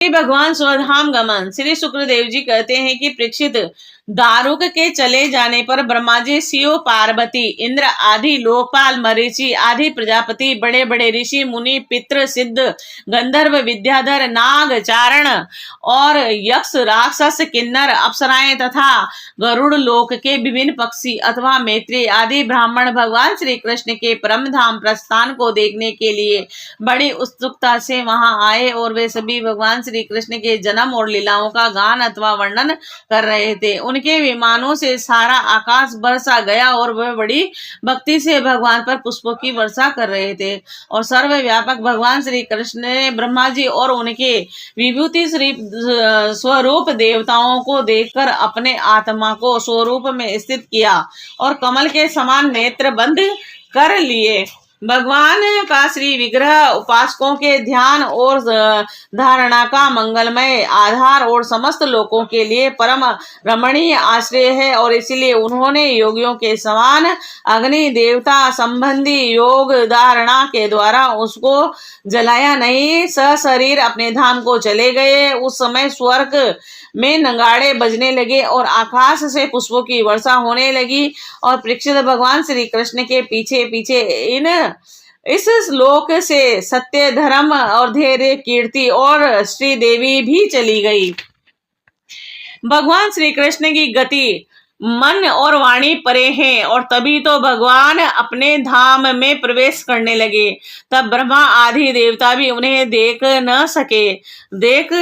श्री भगवान स्वधाम गमन। श्री शुक्रदेव जी कहते हैं कि परीक्षित, दारुक के चले जाने पर ब्रह्मा जी, शिव, पार्वती, इंद्र आदि लोकपाल, मरीचि आदि प्रजापति, बड़े बड़े ऋषि, मुनि, पितृ, सिद्ध, गंधर्व, विद्याधर, नाग, चारण और यक्ष, राक्षस, किन्नर, अप्सराएं तथा गरुड़ लोक के विभिन्न पक्षी अथवा मैत्री आदि ब्राह्मण भगवान श्री कृष्ण के परम धाम प्रस्थान को देखने के लिए बड़ी उत्सुकता से वहां आए और वे सभी भगवान श्री कृष्ण के जन्म और लीलाओं का गान अथवा वर्णन कर रहे थे। उनके विमानों से सारा आकाश बरसा गया और वह बड़ी भक्ति से भगवान पर पुष्पों की वर्षा कर रहे थे। और सर्वव्यापक भगवान श्री कृष्ण ने ब्रह्मा जी और उनके विभूति श्री स्वरूप देवताओं को देखकर अपने आत्मा को स्वरूप में स्थित किया और कमल के समान नेत्र बंद कर लिए। भगवान का श्री विग्रह उपासकों के ध्यान और धारणा का मंगलमय आधार और समस्त लोगों के लिए परम रमणीय आश्रय है और इसलिए उन्होंने योगियों के समान अग्नि देवता संबंधी योग धारणा के द्वारा उसको जलाया नहीं, सशरीर अपने धाम को चले गए। उस समय स्वर्ग में नगाड़े बजने लगे और आकाश से पुष्पों की वर्षा होने लगी और परीक्षित भगवान श्री कृष्ण के पीछे पीछे इस श्लोक से सत्य, धर्म और धैर्य, कीर्ति और श्री देवी भी चली गई। भगवान श्री कृष्ण की गति मन और वाणी परे हैं और तभी तो भगवान अपने धाम में प्रवेश करने लगे। तब ब्रह्मा आदि देवता भी उन्हें देख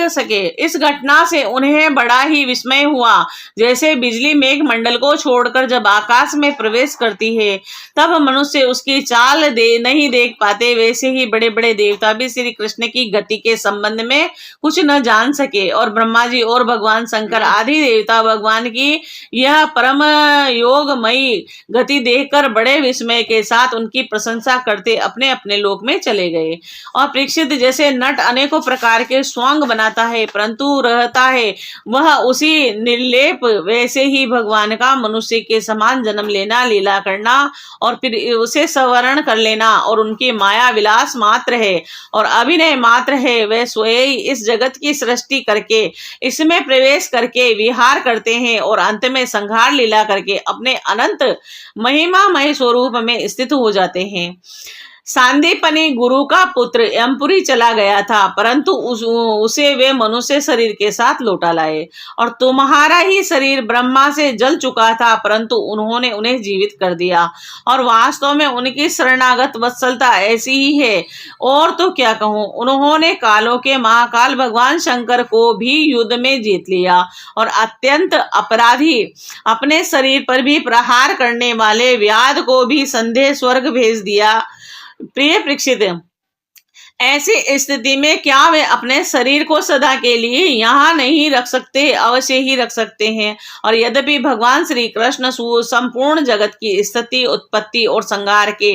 सके। इस घटना से उन्हें बड़ा ही विस्मय हुआ। जैसे बिजली मेघ मंडल को छोड़कर जब आकाश में प्रवेश करती है तब मनुष्य उसकी चाल नहीं देख पाते, वैसे ही बड़े बड़े देवता भी श्री कृष्ण की गति के संबंध में कुछ न जान सके। और ब्रह्मा जी और भगवान शंकर आदि देवता भगवान की यह परम योगमयी गति देखकर बड़े विस्मय के साथ उनकी प्रशंसा करते अपने अपने लोक में चले गए। और परीक्षित, जैसे नट अनेकों प्रकार के स्वांग बनाता है परंतु रहता है वह उसी निर्लेप, वैसे ही भगवान का मनुष्य के समान जन्म लेना, लीला करना और फिर उसे संवरण कर लेना और उनकी माया विलास मात्र है और अभिनय मात्र है। वह स्वयं इस जगत की सृष्टि करके इसमें प्रवेश करके विहार करते हैं और अंत में संहार लीला करके अपने अनंत महिमामय स्वरूप में स्थित हो जाते हैं। सांदीपनी गुरु का पुत्र यमपुरी चला गया था परंतु उसे वे मनुष्य शरीर के साथ लौटा लाए। और तुम्हारा ही शरीर ब्रह्मा से जल चुका था परंतु उन्होंने उन्हें जीवित कर दिया। और वास्तव में उनकी शरणागत वत्सलता ऐसी ही है। और तो क्या कहूं, उन्होंने कालों के महाकाल भगवान शंकर को भी युद्ध में जीत लिया और अत्यंत अपराधी अपने शरीर पर भी प्रहार करने वाले व्याध को भी संदेह स्वर्ग भेज दिया। प्रिय परीक्षित, ऐसी स्थिति में क्या वे अपने शरीर को सदा के लिए यहाँ नहीं रख सकते? अवश्य ही रख सकते हैं। और यद्यपि भगवान श्री कृष्ण संपूर्ण जगत की स्थिति, उत्पत्ति और संहार के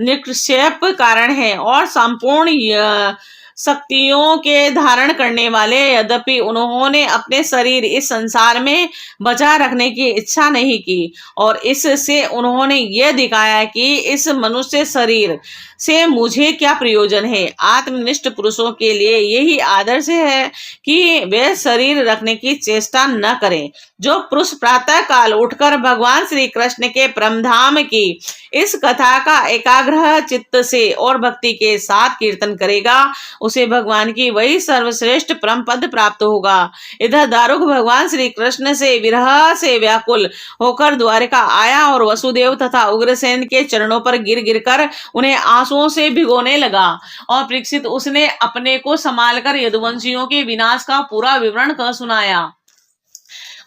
निक्षेप कारण है और संपूर्ण शक्तियों के धारण करने वाले, यद्यपि उन्होंने अपने शरीर इस संसार में बचा रखने की इच्छा नहीं की और इससे उन्होंने यह दिखाया कि इस मनुष्य शरीर से मुझे क्या प्रयोजन है। आत्मनिष्ठ पुरुषों के लिए यही आदर्श है कि वे शरीर रखने की चेष्टा न करें। जो पुरुष प्रातः काल उठकर भगवान श्री कृष्ण के परमधाम की इस कथा का एकाग्र चित्त से और भक्ति के साथ कीर्तन करेगा उसे भगवान की वही सर्वश्रेष्ठ परम पद प्राप्त होगा। इधर दारुक भगवान श्री कृष्ण से विरह से व्याकुल होकर द्वारिका आया और वसुदेव तथा उग्रसेन के चरणों पर गिर गिरकर उन्हें आंसुओं से भिगोने लगा। और परीक्षित, उसने अपने को संभालकर यदुवंशियों के विनाश का पूरा विवरण कह सुनाया।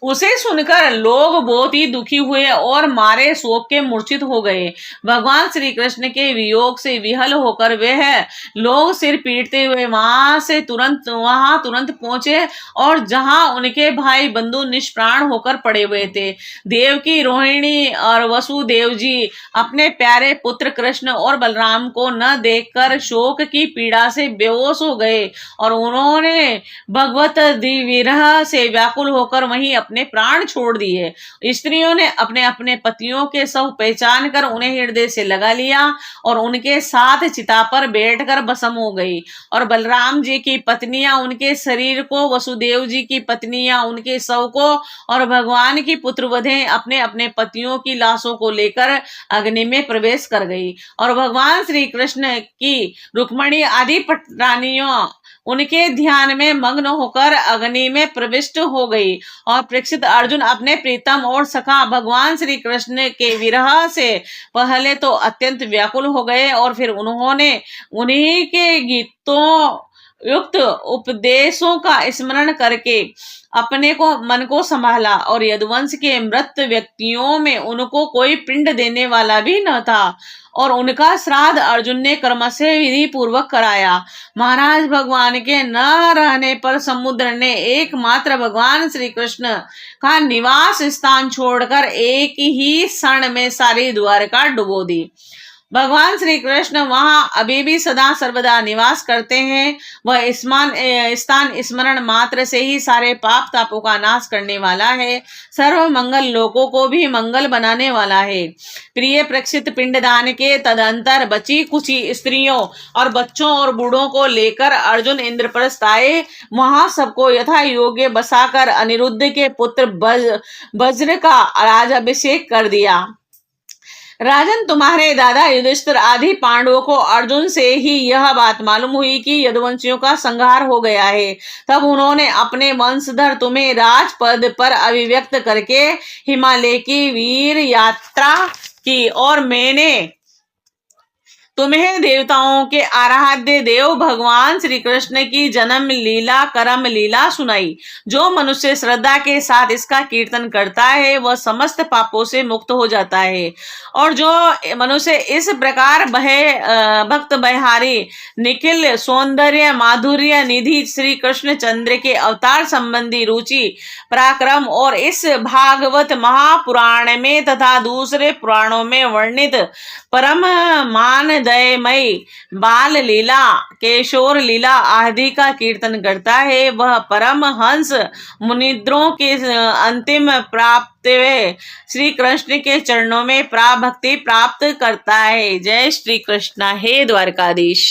उसे सुनकर लोग बहुत ही दुखी हुए और मारे शोक के मूर्छित हो गए। भगवान श्री कृष्ण के वियोग से विहल होकर वह लोग सिर पीटते हुए वहां तुरंत पहुंचे और जहां उनके भाई बंधु निष्प्राण होकर पड़े हुए थे। देवकी, रोहिणी और वसुदेव जी अपने प्यारे पुत्र कृष्ण और बलराम को न देखकर शोक की पीड़ा से बेहोश हो गए और उन्होंने भगवत विरह से व्याकुल होकर वहीं अपने अपने प्राण छोड़ दिए। स्त्रियों ने अपने अपने पतियों के सब पहचान कर उन्हें हृदय से लगा लिया और उनके साथ चिता पर बैठकर भस्म हो गई। और बलराम जी की पत्नियां उनके शरीर को, वसुदेव जी की पत्नियां उनके शव को और भगवान की पुत्रवधें अपने अपने पतियों की लाशों को लेकर अग्नि में प्रवेश कर गई। और भगवान श्री कृष्ण की रुक्मणी आदि रानियों उनके ध्यान में मग्न होकर अग्नि में प्रविष्ट हो गई। और परीक्षित अर्जुन अपने प्रीतम और सखा भगवान श्री कृष्ण के विरह से पहले तो अत्यंत व्याकुल हो गए और फिर उन्होंने उन्हीं के गीतों युक्त उपदेशों का स्मरण करके अपने को मन को संभाला। और यदुवंश के मृत व्यक्तियों में उनको कोई पिंड देने वाला भी न था और उनका श्राद्ध अर्जुन ने क्रमशः विधि पूर्वक कराया। महाराज, भगवान के न रहने पर समुद्र ने एकमात्र भगवान श्री कृष्ण का निवास स्थान छोड़कर एक ही क्षण में सारी द्वारका डुबो दी। भगवान श्री कृष्ण वहां अभी भी सदा सर्वदा निवास करते हैं। वह स्थान स्मरण मात्र से ही सारे पाप तापों का नाश करने वाला है, सर्व मंगल लोकों को भी मंगल बनाने वाला है। प्रिय परीक्षित, पिंडदान के तदंतर बची कुची स्त्रियों और बच्चों और बूढ़ों को लेकर अर्जुन इंद्रप्रस्थ आए। वहां सबको यथा योग्य बसाकर अनिरुद्ध के पुत्र वज्र का राजाभिषेक कर दिया। राजन, तुम्हारे दादा युधिष्ठिर आदि पांडवों को अर्जुन से ही यह बात मालूम हुई कि यदुवंशियों का संहार हो गया है। तब उन्होंने अपने वंशधर तुम्हें राजपद पर अभिव्यक्त करके हिमालय की वीर यात्रा की और मैंने तुम्हें देवताओं के आराध्य देव भगवान श्री कृष्ण की जन्म लीला कर्म लीला सुनाई। जो मनुष्य श्रद्धा के साथ इसका कीर्तन करता है वह समस्त पापों से मुक्त हो जाता है। और जो मनुष्य इस प्रकार भक्त बहारी निखिल सौंदर्य माधुर्य निधि श्री कृष्ण चंद्र के अवतार संबंधी रुचि पराक्रम और इस भागवत महापुराण में तथा दूसरे पुराणों में वर्णित परम मान दयमयी बाल लीला केशोर लीला आदि का कीर्तन करता है, वह परम हंस मुनिद्रों के अंतिम प्राप्त श्री कृष्ण के चरणों में भक्ति प्राप्त करता है। जय श्री कृष्ण। हे द्वारकाधीश।